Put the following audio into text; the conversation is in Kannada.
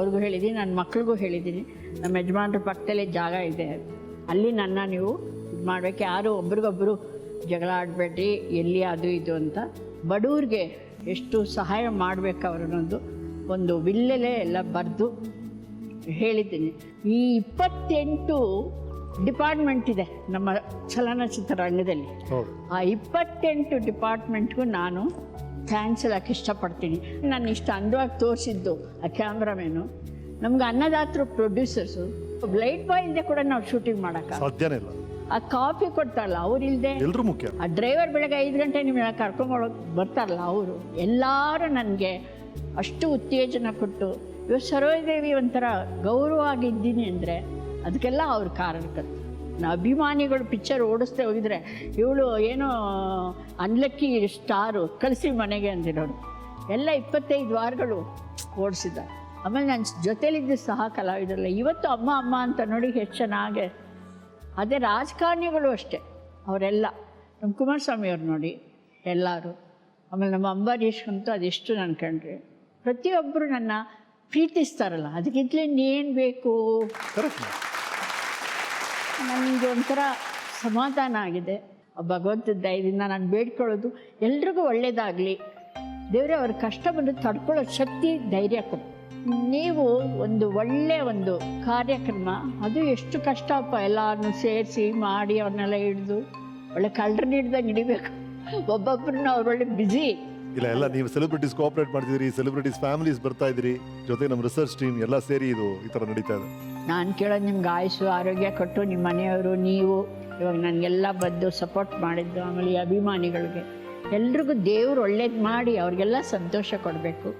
ಅವ್ರಿಗೂ ಹೇಳಿದ್ದೀನಿ, ನನ್ನ ಮಕ್ಳಿಗೂ ಹೇಳಿದ್ದೀನಿ. ನಮ್ಮ ಯಜಮಾನ್ರ ಪಕ್ಕದಲ್ಲೇ ಜಾಗ ಇದೆ, ಅಲ್ಲಿ ನನ್ನ ನೀವು ಇದು ಮಾಡಬೇಕು, ಯಾರು ಒಬ್ರಿಗೊಬ್ಬರು ಜಗಳ ಆಡಬೇಡ್ರಿ, ಎಲ್ಲಿ ಅದು ಇದು ಅಂತ. ಬಡವ್ರಿಗೆ ಎಷ್ಟು ಸಹಾಯ ಮಾಡಬೇಕು ಅವರನ್ನೊಂದು ಒಂದು ವಿಲ್ಲಲ್ಲೇ ಎಲ್ಲ ಬರೆದು ಹೇಳಿದ್ದೀನಿ. ಈ 28 ಡಿಪಾರ್ಟ್ಮೆಂಟ್ ಇದೆ ನಮ್ಮ ಚಲನಚಿತ್ರ ರಂಗದಲ್ಲಿ. ಆ 28 ಡಿಪಾರ್ಟ್ಮೆಂಟ್ಗೂ ನಾನು ಥ್ಯಾಂಕ್ಸ್ ಹೇಳೋಕ್ಕೆ ಇಷ್ಟಪಡ್ತೀನಿ. ನಾನು ಇಷ್ಟು ಅಂದವಾಗಿ ತೋರಿಸಿದ್ದು ಆ ಕ್ಯಾಮ್ರಾಮೇನು, ನಮ್ಗೆ ಅನ್ನದಾತರು ಪ್ರೊಡ್ಯೂಸರ್ಸು, ಲೈಟ್ ಬಾಯ್ ಇಲ್ಲದೆ ಕೂಡ ನಾವು ಶೂಟಿಂಗ್ ಮಾಡೋಕ್ಕೆ ಸಾಧ್ಯನೇ ಇಲ್ಲ. ಆ ಕಾಫಿ ಕೊಡ್ತಾರಲ್ಲ ಅವ್ರಿಲ್ಲದೆ, ಎಲ್ಲರೂ ಮುಖ್ಯ. ಆ ಡ್ರೈವರ್ ಬೆಳಗ್ಗೆ 5 ಗಂಟೆ ನಿಮ್ಮನ್ನ ಕರ್ಕೊಂಡೋಗಿ ಬರ್ತಾರಲ್ಲ ಅವರು ಎಲ್ಲರೂ ನನಗೆ ಅಷ್ಟು ಉತ್ತೇಜನ ಕೊಟ್ಟು, ಇವಾಗ ಸರೋಜದೇವಿ ಒಂಥರ ಗೌರವ ಆಗಿದ್ದೀನಿ ಅಂದರೆ ಅದಕ್ಕೆಲ್ಲ ಅವ್ರ ಕಾರಣಕರ್ತರು. ನಾವು ಅಭಿಮಾನಿಗಳು ಪಿಕ್ಚರ್ ಓಡಿಸ್ದೆ ಹೋಗಿದ್ರೆ ಇವಳು ಏನೋ ಅನ್ಲಕ್ಕಿ ಸ್ಟಾರು ಕಳಿಸಿ ಮನೆಗೆ ಅಂದಿರೋರು ಎಲ್ಲ 25 ವಾರಗಳು ಓಡಿಸಿದ್ದಾರೆ. ಆಮೇಲೆ ನನ್ನ ಜೊತೆಲಿದ್ದು ಸಹ ಕಲಾವಿದರಲ್ಲ ಇವತ್ತು ಅಮ್ಮ ಅಮ್ಮ ಅಂತ ನೋಡಿ ಎಷ್ಟು ಚೆನ್ನಾಗೆ. ಅದೇ ರಾಜಕಾರಣಿಗಳು ಅಷ್ಟೇ, ಅವರೆಲ್ಲ ನಮ್ಮ ಕುಮಾರಸ್ವಾಮಿ ಅವ್ರು ನೋಡಿ ಎಲ್ಲರೂ, ಆಮೇಲೆ ನಮ್ಮ ಅಂಬರೀಷ್ ಅಂತೂ ಅದೆಷ್ಟು ನಾನು ಕಂಡ್ರೆ ಪ್ರತಿಯೊಬ್ಬರು ನನ್ನ ಪ್ರೀತಿಸ್ತಾರಲ್ಲ, ಅದಕ್ಕಿಂತಲೇ ಇನ್ನೇನು ಬೇಕು. ನನಗೆ ಒಂಥರ ಸಮಾಧಾನ ಆಗಿದೆ. ಭಗವಂತನ ದಯದಿಂದ ನಾನು ಬೇಡ್ಕೊಳ್ಳೋದು ಎಲ್ರಿಗೂ ಒಳ್ಳೆಯದಾಗಲಿ, ದೇವರೇ ಅವ್ರ ಕಷ್ಟ ಬಂದು ತಡ್ಕೊಳ್ಳೋ ಶಕ್ತಿ, ಧೈರ್ಯ ಕೊಡು. ನೀವು ಒಂದು ಒಳ್ಳೆಯ ಒಂದು ಕಾರ್ಯಕ್ರಮ, ಅದು ಎಷ್ಟು ಕಷ್ಟಪ್ಪ, ಎಲ್ಲರನ್ನೂ ಸೇರಿಸಿ ಮಾಡಿ ಅವ್ರನ್ನೆಲ್ಲ ಹಿಡಿದು ಒಳ್ಳೆ ಕಳ್ಳರನ್ನ ಹಿಡ್ದಂಗೆ ಹಿಡಿಬೇಕು. ಒಬ್ಬೊಬ್ಬರನ್ನ ಅವ್ರು ಒಳ್ಳೆ ಬ್ಯುಸಿ ಇಲ್ಲ. ಎಲ್ಲ ನೀವು ಸೆಲೆಬ್ರಿಟೀಸ್ ಕೋಆಪರೇಟ್ ಮಾಡ್ತಿದ್ರಿ, ಸೆಲೆಬ್ರಿಟೀಸ್ ಫ್ಯಾಮಿಲೀಸ್ ಬರ್ತಾ ಇದ್ರಿ, ಜೊತೆ ನಮ್ಮ ರಿಸರ್ಚ್ ಟೀಮ್ ಎಲ್ಲ ಸೇರಿ ಇದು ಈ ಥರ ನಡೀತಾ ಇದೆ. ನಾನು ಕೇಳೋದು ನಿಮ್ಗೆ ಆಯುಸ್ಸು ಆರೋಗ್ಯ ಕೊಟ್ಟು, ನಿಮ್ಮ ಮನೆಯವರು ನೀವು ಇವಾಗ ನನಗೆಲ್ಲ ಬಂದು ಸಪೋರ್ಟ್ ಮಾಡಿದ್ದು, ಆಮೇಲೆ ಈ ಅಭಿಮಾನಿಗಳಿಗೆ ಎಲ್ರಿಗೂ ದೇವ್ರು ಒಳ್ಳೇದು ಮಾಡಿ ಅವ್ರಿಗೆಲ್ಲ ಸಂತೋಷ ಕೊಡಬೇಕು.